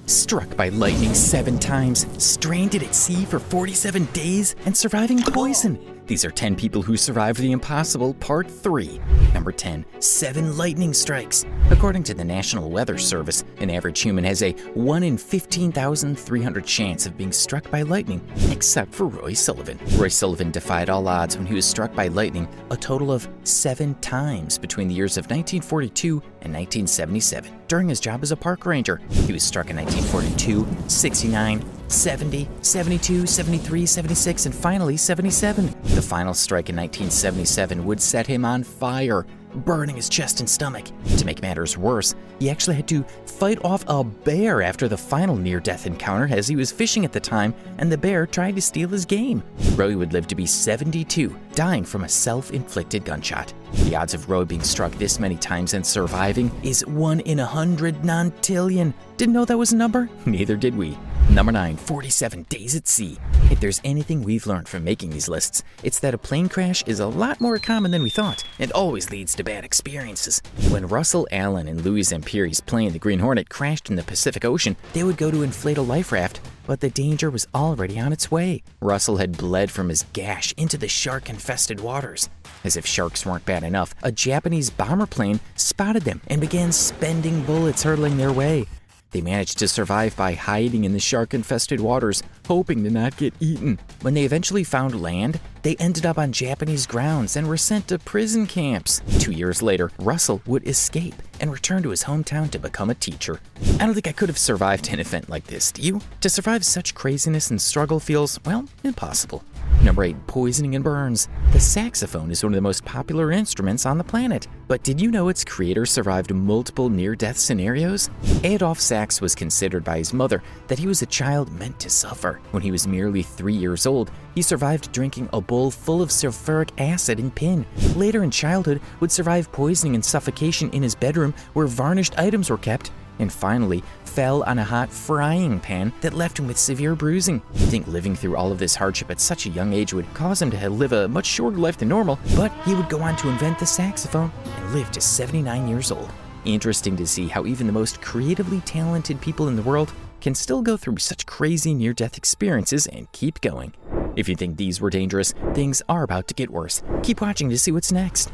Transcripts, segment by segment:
struck by lightning 7 times, stranded at sea for 47 days, and surviving poison. These are 10 people who survived the impossible, part 3. Number 10, 7 lightning strikes. According to the National Weather Service, an average human has a 1 in 15,300 chance of being struck by lightning, except for Roy Sullivan. Roy Sullivan defied all odds when he was struck by lightning a total of 7 times between the years of 1942 and 1977. During his job as a park ranger, he was struck in 1942, 69, 70, 72, 73, 76, and finally 77. The final strike in 1977 would set him on fire, burning his chest and stomach. To make matters worse, he actually had to fight off a bear after the final near-death encounter, as he was fishing at the time and the bear tried to steal his game. Roy would live to be 72, dying from a self-inflicted gunshot. The odds of Roy being struck this many times and surviving is 1 in 100 nontillion. Didn't know that was a number? Neither did we. Number 9, 47 days at sea. If there's anything we've learned from making these lists, it's that a plane crash is a lot more common than we thought and always leads to bad experiences. When Russell Allen and Louis Zampieri's plane, the Green Hornet, crashed in the Pacific Ocean, they would go to inflate a life raft, but the danger was already on its way. Russell had bled from his gash into the shark-infested waters. As if sharks weren't bad enough, a Japanese bomber plane spotted them and began spending bullets hurtling their way. They managed to survive by hiding in the shark-infested waters, hoping to not get eaten. When they eventually found land, they ended up on Japanese grounds and were sent to prison camps. 2 years later, Russell would escape and return to his hometown to become a teacher. I don't think I could have survived an event like this, do you? To survive such craziness and struggle feels, well, impossible. Number 8, poisoning and burns. The saxophone is one of the most popular instruments on the planet, but did you know its creator survived multiple near-death scenarios? Adolphe Sax was considered by his mother that he was a child meant to suffer. When he was merely 3 years old, he survived drinking a bowl full of sulfuric acid and pin. Later in childhood, would survive poisoning and suffocation in his bedroom where varnished items were kept, and finally fell on a hot frying pan that left him with severe bruising. You'd think living through all of this hardship at such a young age would cause him to live a much shorter life than normal, but he would go on to invent the saxophone and live to 79 years old. Interesting to see how even the most creatively talented people in the world can still go through such crazy near-death experiences and keep going. If you think these were dangerous, things are about to get worse. Keep watching to see what's next.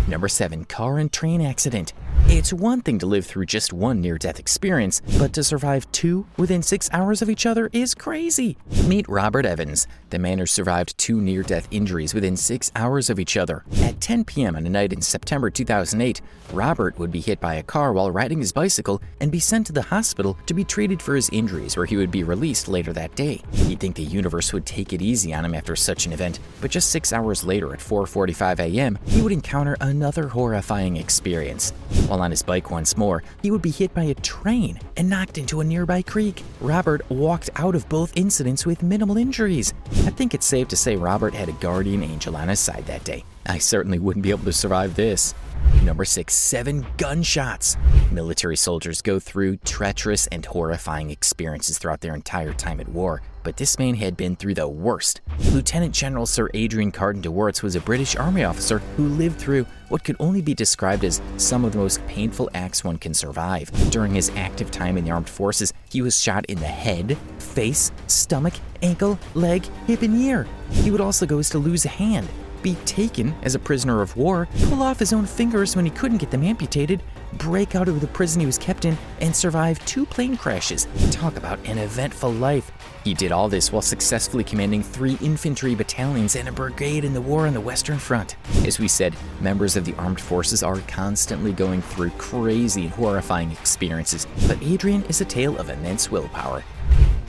Number 7, car and train accident. It's one thing to live through just one near-death experience, but to survive 2 within 6 hours of each other is crazy. Meet Robert Evans, the man who survived 2 near-death injuries within 6 hours of each other. At 10 p.m. on a night in September 2008, Robert would be hit by a car while riding his bicycle and be sent to the hospital to be treated for his injuries, where he would be released later that day. You'd think the universe would take it easy on him after such an event, but just 6 hours later at 4:45 a.m., he would encounter another horrifying experience. While on his bike once more, he would be hit by a train and knocked into a nearby creek. Robert walked out of both incidents with minimal injuries. I think it's safe to say Robert had a guardian angel on his side that day. I certainly wouldn't be able to survive this. Number 6, 7 gunshots. Military soldiers go through treacherous and horrifying experiences throughout their entire time at war, but this man had been through the worst. Lieutenant General Sir Adrian Carden de Worts was a British Army officer who lived through what could only be described as some of the most painful acts one can survive. During his active time in the armed forces, he was shot in the head, face, stomach, ankle, leg, hip, and ear. He would also go as to lose a hand, be taken as a prisoner of war, pull off his own fingers when he couldn't get them amputated, break out of the prison he was kept in, and survive 2 plane crashes. Talk about an eventful life. He did all this while successfully commanding 3 infantry battalions and a brigade in the war on the Western Front. As we said, members of the armed forces are constantly going through crazy and horrifying experiences, but Adrian is a tale of immense willpower.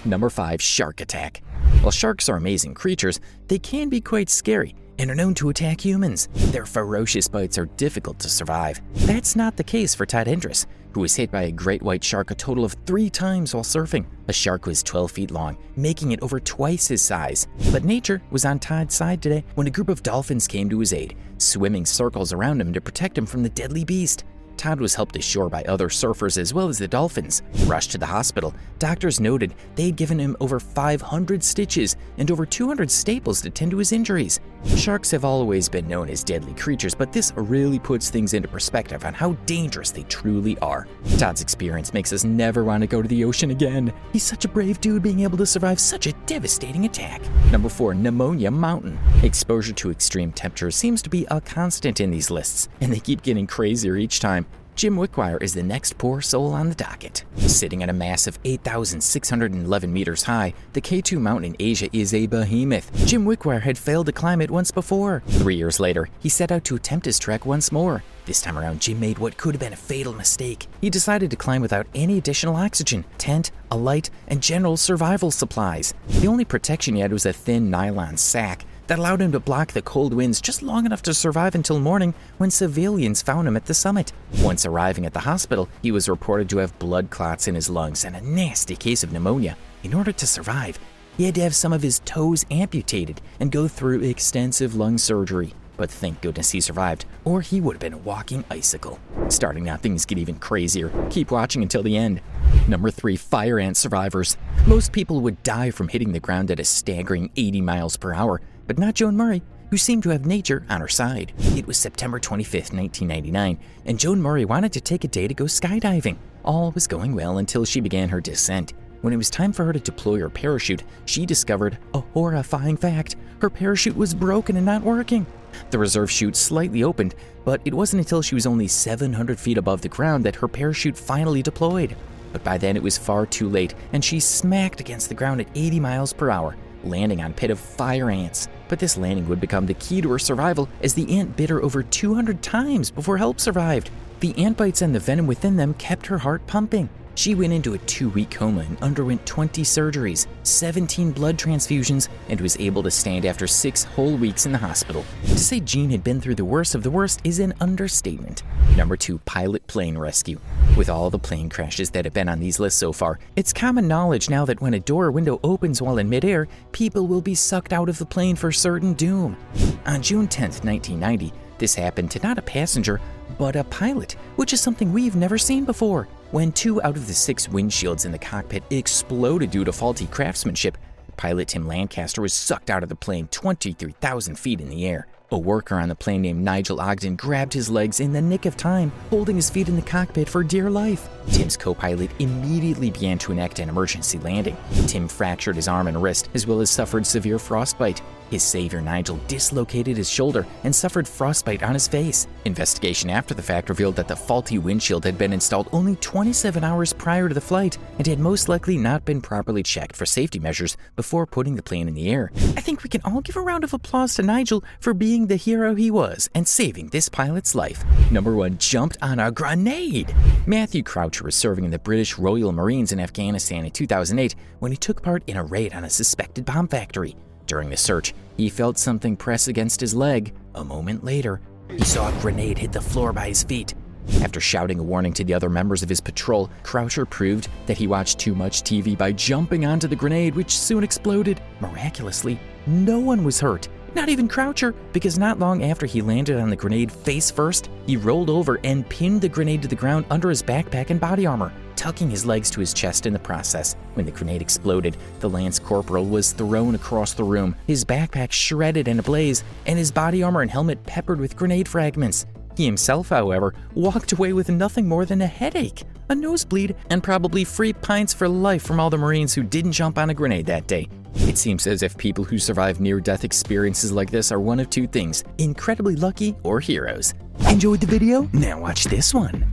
Number 5, shark attack. While sharks are amazing creatures, they can be quite scary and are known to attack humans. Their ferocious bites are difficult to survive. That's not the case for Todd Hendress, who was hit by a great white shark a total of 3 times while surfing. The shark was 12 feet long, making it over twice his size. But nature was on Todd's side today when a group of dolphins came to his aid, swimming circles around him to protect him from the deadly beast. Todd was helped ashore by other surfers as well as the dolphins. Rushed to the hospital, doctors noted they had given him over 500 stitches and over 200 staples to tend to his injuries. Sharks have always been known as deadly creatures, but this really puts things into perspective on how dangerous they truly are. Todd's experience makes us never want to go to the ocean again. He's such a brave dude being able to survive such a devastating attack. Number 4, Pneumonia Mountain. Exposure to extreme temperatures seems to be a constant in these lists, and they keep getting crazier each time. Jim Wickwire is the next poor soul on the docket. Sitting at a massive 8,611 meters high, the K2 mountain in Asia is a behemoth. Jim Wickwire had failed to climb it once before. 3 years later, he set out to attempt his trek once more. This time around, Jim made what could have been a fatal mistake. He decided to climb without any additional oxygen, tent, a light, and general survival supplies. The only protection he had was a thin nylon sack that allowed him to block the cold winds just long enough to survive until morning, when civilians found him at the summit. Once arriving at the hospital, he was reported to have blood clots in his lungs and a nasty case of pneumonia. In order to survive, he had to have some of his toes amputated and go through extensive lung surgery. But thank goodness he survived, or he would have been a walking icicle. Starting now, things get even crazier. Keep watching until the end. Number 3, fire ant survivors. Most people would die from hitting the ground at a staggering 80 miles per hour, but not Joan Murray, who seemed to have nature on her side. It was September 25th, 1999, and Joan Murray wanted to take a day to go skydiving. All was going well until she began her descent. When it was time for her to deploy her parachute, she discovered a horrifying fact. Her parachute was broken and not working. The reserve chute slightly opened, but it wasn't until she was only 700 feet above the ground that her parachute finally deployed. But by then it was far too late, and she smacked against the ground at 80 miles per hour, landing on a pit of fire ants. But this landing would become the key to her survival, as the ant bit her over 200 times before help survived. The ant bites and the venom within them kept her heart pumping. She went into a 2-week coma and underwent 20 surgeries, 17 blood transfusions, and was able to stand after 6 whole weeks in the hospital. To say Jean had been through the worst of the worst is an understatement. Number 2, pilot plane rescue. With all the plane crashes that have been on these lists so far, it's common knowledge now that when a door or window opens while in midair, people will be sucked out of the plane for certain doom. On June 10th, 1990, this happened to not a passenger, but a pilot, which is something we've never seen before. When 2 out of the 6 windshields in the cockpit exploded due to faulty craftsmanship, pilot Tim Lancaster was sucked out of the plane 23,000 feet in the air. A worker on the plane named Nigel Ogden grabbed his legs in the nick of time, holding his feet in the cockpit for dear life. Tim's co-pilot immediately began to enact an emergency landing. Tim fractured his arm and wrist, as well as suffered severe frostbite. His savior Nigel dislocated his shoulder and suffered frostbite on his face. Investigation after the fact revealed that the faulty windshield had been installed only 27 hours prior to the flight and had most likely not been properly checked for safety measures before putting the plane in the air. I think we can all give a round of applause to Nigel for being the hero he was and saving this pilot's life. Number 1, jumped on a grenade. Matthew Croucher was serving in the British Royal Marines in Afghanistan in 2008 when he took part in a raid on a suspected bomb factory. During the search, he felt something press against his leg. A moment later, he saw a grenade hit the floor by his feet. After shouting a warning to the other members of his patrol, Croucher proved that he watched too much TV by jumping onto the grenade, which soon exploded. Miraculously, no one was hurt, not even Croucher, because not long after he landed on the grenade face first, he rolled over and pinned the grenade to the ground under his backpack and body armor, tucking his legs to his chest in the process. When the grenade exploded, the Lance Corporal was thrown across the room, his backpack shredded and ablaze, and his body armor and helmet peppered with grenade fragments. He himself, however, walked away with nothing more than a headache, a nosebleed, and probably free pints for life from all the Marines who didn't jump on a grenade that day. It seems as if people who survive near-death experiences like this are one of two things: incredibly lucky or heroes. Enjoyed the video? Now watch this one.